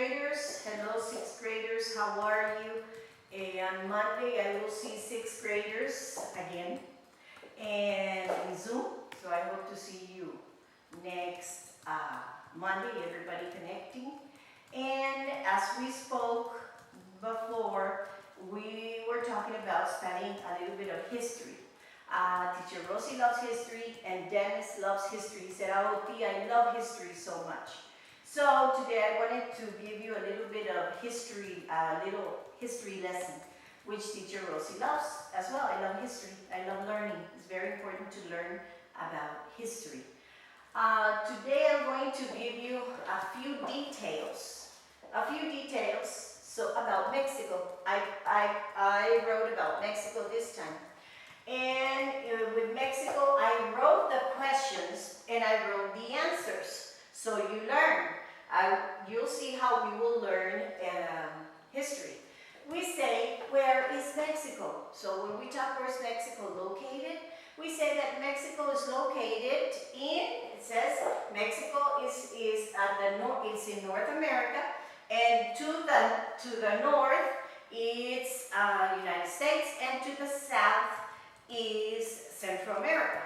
graders. Hello, sixth graders. How are you? On Monday, I will see sixth graders again and in Zoom. So I hope to see you next Monday, everybody connecting. And as we spoke before, we were talking about studying a little bit of history. Teacher Rosie loves history and Dennis loves history. He said, "Oh, Tia, I love history so much." So today I wanted to give you a little bit of history, a little history lesson, which Teacher Rosie loves as well. I love history. I love learning. It's very important to learn about history. Today I'm going to give you a few details. So about Mexico. I wrote about Mexico this time. And with Mexico, I wrote the questions and I wrote the answers. So you learn. You'll see how we will learn history. We say, where is Mexico? So when we talk where is Mexico located, we say that Mexico is located in, it says Mexico is at the north, it's in North America, and to the north it's United States, and to the south is Central America,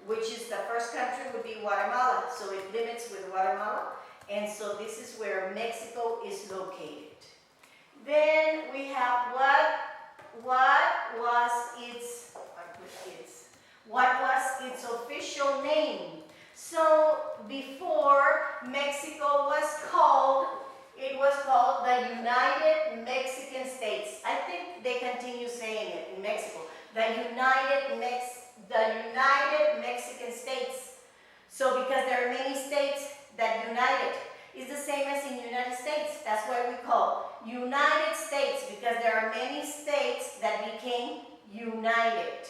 which is the first country would be Guatemala, so it limits with Guatemala, and so this is where Mexico is located. Then we have what was its official name. So before Mexico it was called the United Mexican States. I think they continue saying it in Mexico. The United Mexican States. So because there are many states that united, it's the same as in United States. That's why we call United States, because there are many states that became united.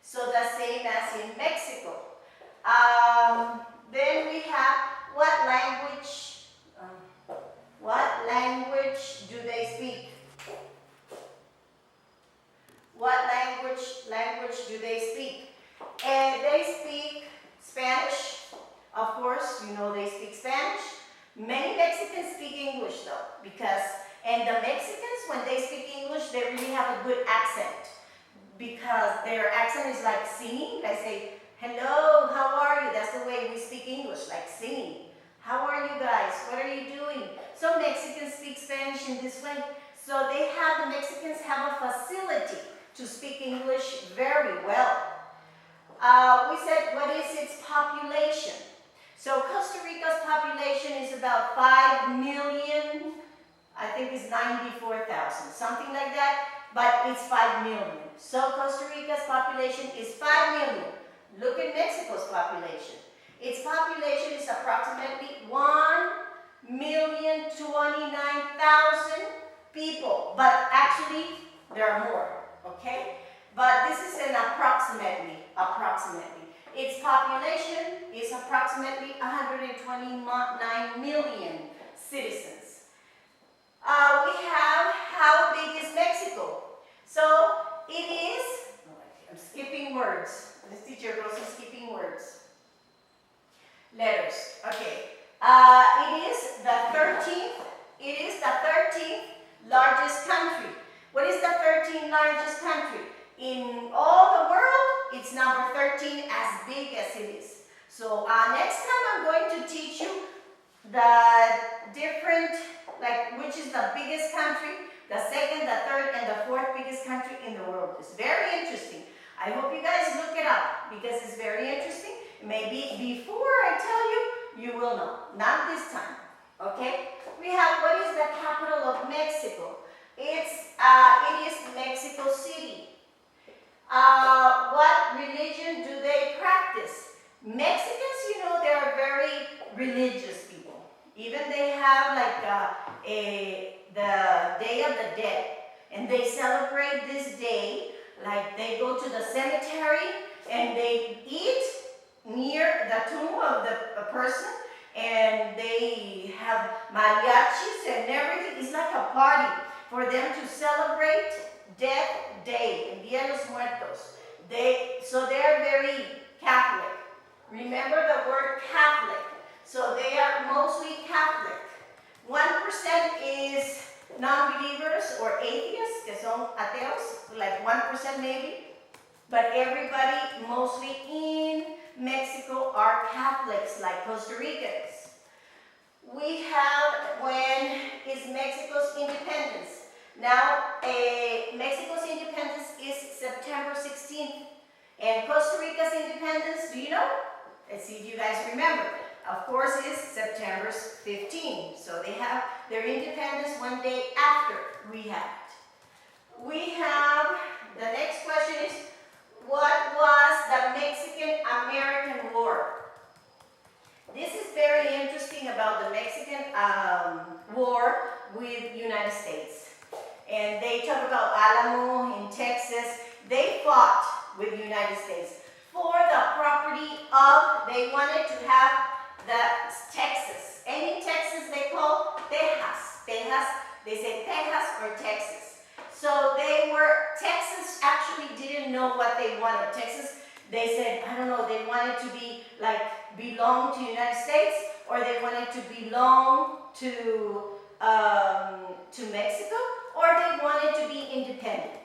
So the same as in Mexico. Then we have what language do they speak? What language do they speak? They speak Spanish. Of course, you know they speak Spanish. Many Mexicans speak English though, and the Mexicans, when they speak English, they really have a good accent, because their accent is like singing. They say, "Hello, how are you?" That's the way we speak English, like singing. "How are you guys? What are you doing?" So Mexicans speak Spanish in this way. So the Mexicans have a facility to speak English very well. We said, what is its population? So Costa Rica's population is about 5 million, I think it's 94,000, something like that, but it's 5 million. So Costa Rica's population is 5 million. Look at Mexico's population. Its population is approximately 1,029,000 people, but actually there are more, okay? But this is an approximately. Its population is approximately 129 million citizens. We have, how big is Mexico? So it is, I'm skipping words. This teacher goes on skipping words. Letters, okay. It is the 13th largest country. What is the 13th largest country? In all the world, it's number 13, as big as it is. So next time I'm going to teach you the different, like which is the biggest country, the second, the third, and the fourth biggest country in the world. It's very interesting. I hope you guys look it up because it's very interesting. Maybe before I tell you, you will know. Not this time, okay? We have, what is the capital of Mexico? It is Mexico City. What religion do they practice? Mexicans, you know, they are very religious people. Even they have like the Day of the Dead, and they celebrate this day. Like they go to the cemetery and they eat near the tomb of the person, and they have mariachis and everything. It's like a party for them to celebrate Death Day, el Día de los Muertos. So they're very Catholic. Remember the word Catholic. So they are mostly Catholic. 1% non-believers or atheists, que son ateos, like 1% maybe. But everybody, mostly in Mexico, are Catholics, like Costa Ricans. We have, when is Mexico's independence? Now, Mexico's independence is September 16th. And Costa Rica's independence, do you know? Let's see if you guys remember. Of course, it's September 15th. So they have their independence one day after we have it. We have, the next question is, what was the Mexican-American War? This is very interesting about the Mexican war with United States. And they talk about Alamo in Texas. They fought with the United States for the property of, they wanted to have the Texas. Any Texas they call Texas. Texas, they say Texas or Texas. So Texas actually didn't know what they wanted. Texas, they said, I don't know, they wanted to be like, belong to the United States, or they wanted to belong to Mexico, or they wanted to be independent.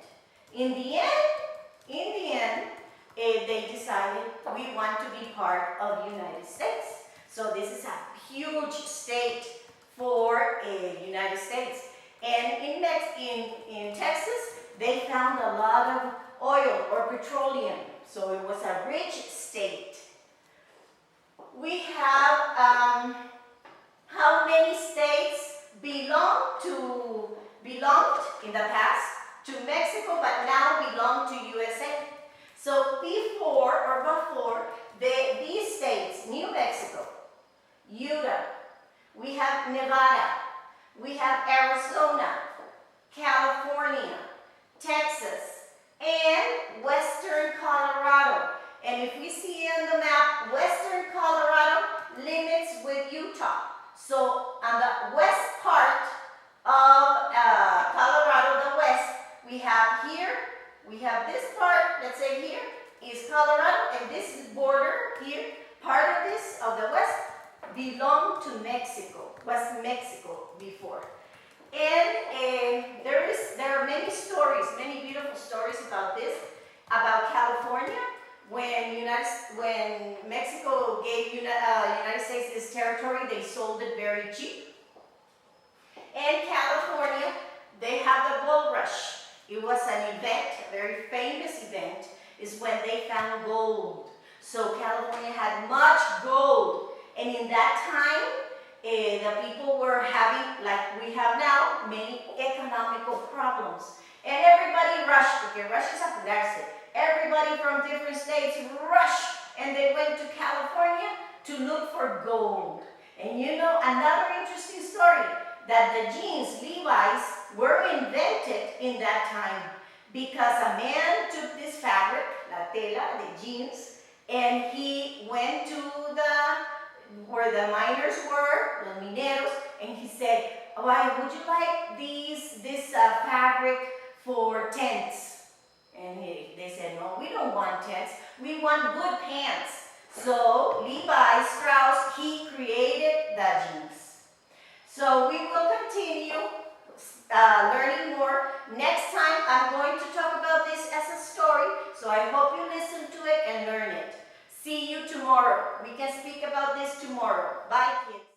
In the end, they decided we want to be part of the United States. So this is a huge state for the United States. And in Texas, they found a lot of oil or petroleum. So it was a rich state. We have how many states belonged in the past to Mexico, but now belong to USA. So before these states, New Mexico, Utah, we have Nevada, we have Arizona, California, Texas, and Western Colorado. And if we see on the map, Western Colorado limits with Utah. So on the west part of Colorado, the west, we have this part, let's say here, is Colorado, and this is border here. Part of this, of the west, belonged to Mexico, was Mexico before. And there are many stories, many beautiful stories about this, about California. When Mexico gave United States this territory, they sold it very cheap. And California, they have the gold rush. It was an event, a very famous event, is when they found gold. So California had much gold. And in that time, the people were having, like we have now, many economical problems. And everybody rushed, porque rush es apurarse. Everybody from different states rushed, and they went to California to look for gold. And you know, another interesting story, that the jeans, Levi's, were invented in that time because a man took this fabric, la tela, the jeans, and he went to where the miners were, los mineros, and he said, why would you like this fabric for tents? And they said, no, we don't want tents, we want good pants. So Levi Strauss, he created the jeans. So we will continue learning more. Next time I'm going to talk about this as a story, so I hope you listen to it and learn it. See you tomorrow. We can speak about this tomorrow. Bye, kids.